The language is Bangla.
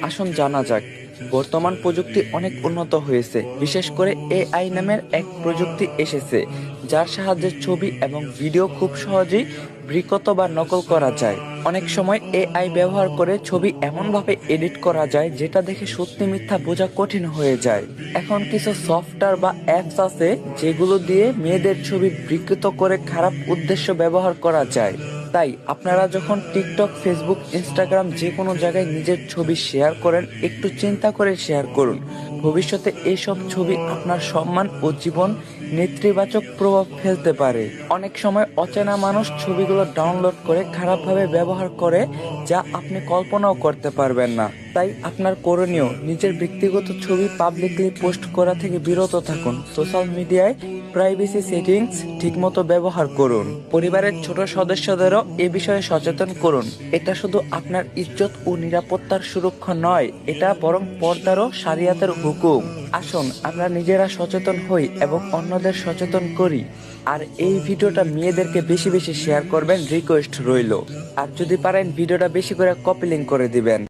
আসুন জানা যাক। বর্তমান প্রযুক্তি অনেক উন্নত হয়েছে, বিশেষ করে এআই নামের এক প্রযুক্তি এসেছে, যার সাহায্যে ছবি এবং ভিডিও খুব সহজেই বিকৃত বা নকল করা যায়। অনেক সময় এআই ব্যবহার করে ছবি এমনভাবে এডিট করা যায় যেটা দেখে সত্যি মিথ্যা বোঝা কঠিন হয়ে যায়। এখন কিছু সফটওয়্যার বা অ্যাপস আছে যেগুলো দিয়ে মেয়েদের ছবি বিকৃত করে খারাপ উদ্দেশ্য ব্যবহার করা যায়। তাই আপনারা যখন টিকটক, ফেসবুক, ইনস্টাগ্রাম যে কোনো জায়গায় নিজের ছবি শেয়ার করেন, একটু চিন্তা করে শেয়ার করুন। ভবিষ্যতে এইসব ছবি আপনার সম্মান ও জীবন নেতিবাচক প্রভাব ফেলতে পারে। অনেক সময় অচেনা মানুষ ছবিগুলো ডাউনলোড করে খারাপভাবে ব্যবহার করে, যা আপনি কল্পনাও করতে পারবেন না। তাই আপনার করণীয়, নিজের ব্যক্তিগত ছবি পাবলিকলি পোস্ট করা থেকে বিরত থাকুন। সোশ্যাল মিডিয়ায় প্রাইভেসি সেটিংস ঠিকমতো ব্যবহার করুন। পরিবারের ছোট সদস্যদেরও এ বিষয়ে সচেতন করুন। এটা শুধু আপনার ইজ্জত ও নিরাপত্তার সুরক্ষা নয়, এটা বরং পর্দারও শরিয়াতের হুকুম। আসুন আমরা নিজেরা সচেতন হই এবং অন্যদের সচেতন করি। আর এই ভিডিওটা মেয়েদেরকে বেশি বেশি শেয়ার করবেন, রিকোয়েস্ট রইল। আর যদি পারেন ভিডিওটা বেশি করে কপি লিঙ্ক করে দিবেন।